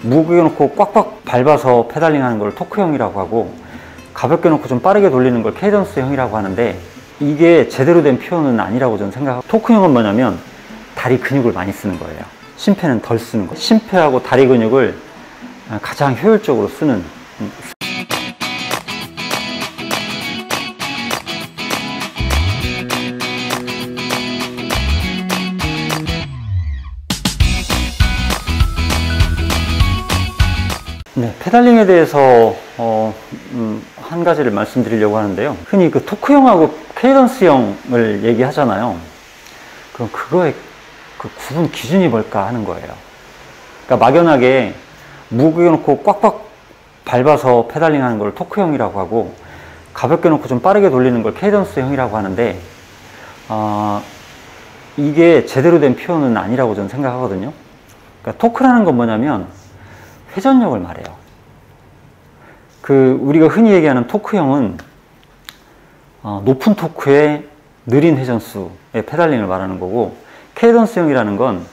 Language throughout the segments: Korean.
무겁게 놓고 꽉꽉 밟아서 페달링 하는 걸 토크형이라고 하고, 가볍게 놓고 좀 빠르게 돌리는 걸 케이던스형이라고 하는데, 이게 제대로 된 표현은 아니라고 저는 생각하고, 토크형은 뭐냐면 다리 근육을 많이 쓰는 거예요. 심폐는 덜 쓰는 거예요. 심폐하고 다리 근육을 가장 효율적으로 쓰는. 네, 페달링에 대해서 한 가지를 말씀드리려고 하는데요. 흔히 그 토크형하고 케이던스형을 얘기하잖아요. 그럼 그거의 그 구분 기준이 뭘까 하는 거예요. 그러니까 막연하게 무겁게 놓고 꽉꽉 밟아서 페달링 하는 걸 토크형이라고 하고, 가볍게 놓고 좀 빠르게 돌리는 걸 케이던스형이라고 하는데, 이게 제대로 된 표현은 아니라고 저는 생각하거든요. 그러니까 토크라는 건 뭐냐면 회전력을 말해요. 우리가 흔히 얘기하는 토크형은 높은 토크의 느린 회전수의 페달링을 말하는 거고, 케이던스형이라는 건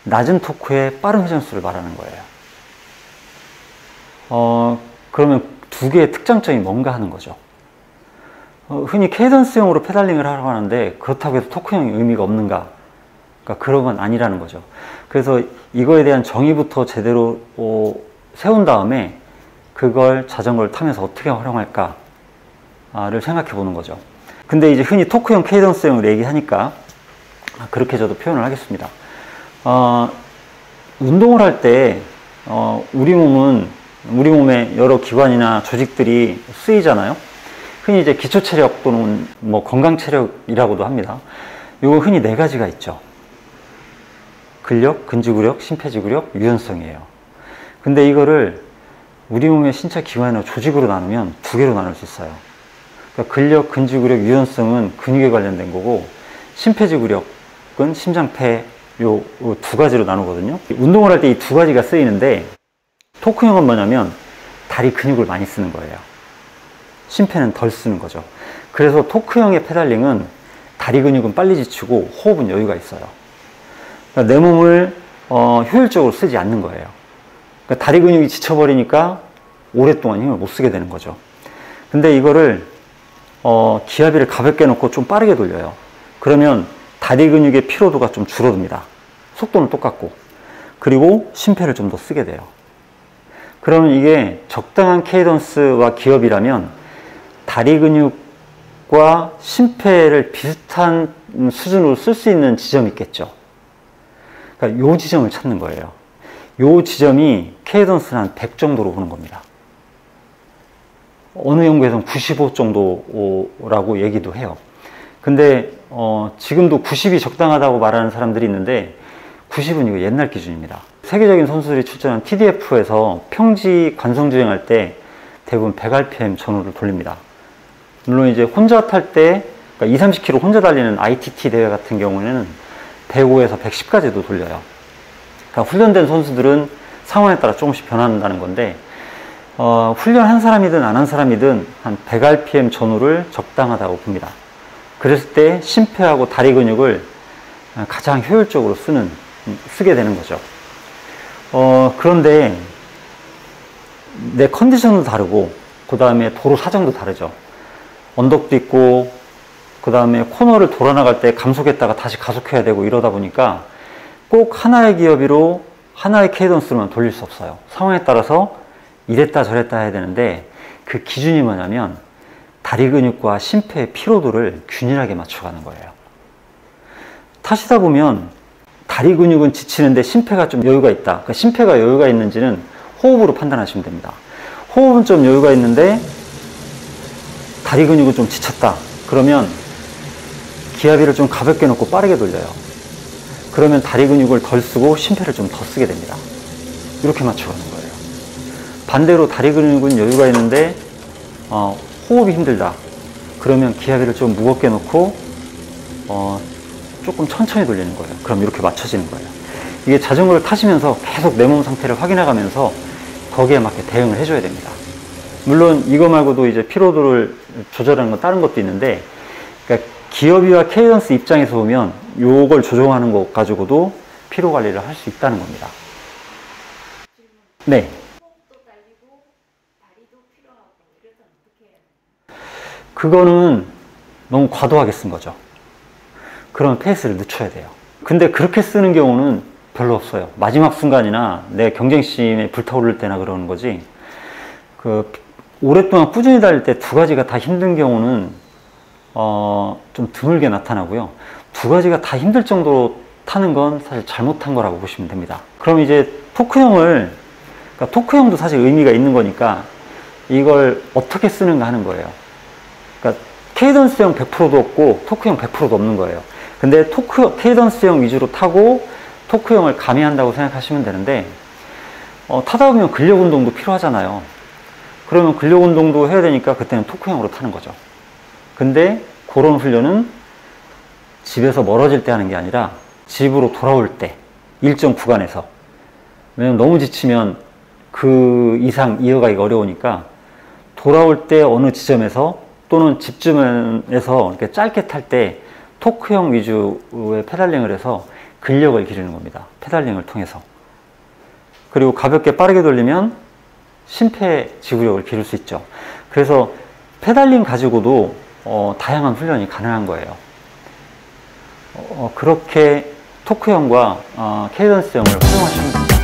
낮은 토크의 빠른 회전수를 말하는 거예요. 그러면 두 개의 특장점이 뭔가 하는 거죠. 흔히 케이던스형으로 페달링을 하라고 하는데, 그렇다고 해서 토크형이 의미가 없는가? 그러니까 그런 건 아니라는 거죠. 그래서 이거에 대한 정의부터 제대로 세운 다음에 그걸 자전거를 타면서 어떻게 활용할까를 생각해 보는 거죠. 근데 이제 흔히 토크형, 케이던스형을 얘기하니까 그렇게 저도 표현을 하겠습니다. 운동을 할 때 우리 몸의 여러 기관이나 조직들이 쓰이잖아요. 흔히 이제 기초 체력 또는 뭐 건강 체력이라고도 합니다. 이거 흔히 네 가지가 있죠. 근력, 근지구력, 심폐지구력, 유연성이에요. 근데 이거를 우리 몸의 신체 기관이나 조직으로 나누면 두 개로 나눌 수 있어요. 그러니까 근력, 근지구력, 유연성은 근육에 관련된 거고, 심폐지구력은 심장, 폐, 요 두 가지로 나누거든요. 운동을 할 때 이 두 가지가 쓰이는데, 토크형은 뭐냐면 다리 근육을 많이 쓰는 거예요. 심폐는 덜 쓰는 거죠. 그래서 토크형의 페달링은 다리 근육은 빨리 지치고 호흡은 여유가 있어요. 그러니까 내 몸을 효율적으로 쓰지 않는 거예요. 그러니까 다리 근육이 지쳐버리니까 오랫동안 힘을 못 쓰게 되는 거죠. 근데 이거를 기압비를 가볍게 놓고 좀 빠르게 돌려요. 그러면 다리 근육의 피로도가 좀 줄어듭니다. 속도는 똑같고. 그리고 심폐를 좀 더 쓰게 돼요. 그러면 이게 적당한 케이던스와 기압이라면 다리 근육과 심폐를 비슷한 수준으로 쓸 수 있는 지점이 있겠죠. 그러니까 요 지점을 찾는 거예요. 요 지점이 케이던스는 한 100 정도로 보는 겁니다. 어느 연구에서는 95 정도라고 얘기도 해요. 근데 지금도 90이 적당하다고 말하는 사람들이 있는데, 90은 이거 옛날 기준입니다. 세계적인 선수들이 출전한 TDF에서 평지 관성 주행할 때 대부분 100rpm 전후를 돌립니다. 물론 이제 혼자 탈 때, 그러니까 20-30km 혼자 달리는 ITT 대회 같은 경우에는 105에서 110까지도 돌려요. 그러니까 훈련된 선수들은 상황에 따라 조금씩 변한다는 건데, 훈련한 사람이든 안 한 사람이든 한 100rpm 전후를 적당하다고 봅니다. 그랬을 때 심폐하고 다리 근육을 가장 효율적으로 쓰게 되는 거죠. 그런데 내 컨디션도 다르고, 그 다음에 도로 사정도 다르죠. 언덕도 있고, 그 다음에 코너를 돌아 나갈 때 감속했다가 다시 가속해야 되고, 이러다 보니까 꼭 하나의 기어비로 하나의 케이던스로만 돌릴 수 없어요. 상황에 따라서 이랬다 저랬다 해야 되는데, 그 기준이 뭐냐면 다리 근육과 심폐의 피로도를 균일하게 맞춰가는 거예요. 타시다 보면 다리 근육은 지치는데 심폐가 좀 여유가 있다. 그러니까 심폐가 여유가 있는지는 호흡으로 판단하시면 됩니다. 호흡은 좀 여유가 있는데 다리 근육은 좀 지쳤다. 그러면 기압비를 좀 가볍게 놓고 빠르게 돌려요. 그러면 다리 근육을 덜 쓰고 심폐를 좀 더 쓰게 됩니다. 이렇게 맞춰가는 거예요. 반대로 다리 근육은 여유가 있는데 호흡이 힘들다. 그러면 기압비를 좀 무겁게 놓고 조금 천천히 돌리는 거예요. 그럼 이렇게 맞춰지는 거예요. 이게 자전거를 타시면서 계속 내 몸 상태를 확인해가면서 거기에 맞게 대응을 해줘야 됩니다. 물론 이거 말고도 이제 피로도를 조절하는 건 다른 것도 있는데, 그러니까 기어비와 케이던스 입장에서 보면 요걸 조정하는 것 가지고도 피로 관리를 할 수 있다는 겁니다. 네. 호흡도 딸리고 다리도 피로하고 이래서 어떻게 해야 돼요? 그거는 너무 과도하게 쓴 거죠. 그럼 페이스를 늦춰야 돼요. 근데 그렇게 쓰는 경우는 별로 없어요. 마지막 순간이나 내 경쟁심에 불타오를 때나 그러는 거지. 오랫동안 꾸준히 달릴 때 두 가지가 다 힘든 경우는 좀 드물게 나타나고요. 두 가지가 다 힘들 정도로 타는 건 사실 잘못한 거라고 보시면 됩니다. 그럼 이제 토크형을, 그러니까 토크형도 사실 의미가 있는 거니까 이걸 어떻게 쓰는가 하는 거예요. 그러니까 케이던스형 100%도 없고 토크형 100%도 없는 거예요. 근데 케이던스형 위주로 타고 토크형을 가미한다고 생각하시면 되는데, 타다 보면 근력 운동도 필요하잖아요. 그러면 근력 운동도 해야 되니까 그때는 토크형으로 타는 거죠. 근데 그런 훈련은 집에서 멀어질 때 하는 게 아니라 집으로 돌아올 때, 일정 구간에서. 왜냐면 너무 지치면 그 이상 이어가기가 어려우니까 돌아올 때 어느 지점에서 또는 집 주변에서 이렇게 짧게 탈 때 토크형 위주의 페달링을 해서 근력을 기르는 겁니다. 페달링을 통해서. 그리고 가볍게 빠르게 돌리면 심폐지구력을 기를 수 있죠. 그래서 페달링 가지고도 다양한 훈련이 가능한 거예요. 그렇게 토크형과 케이던스형을 활용하시면 됩니다.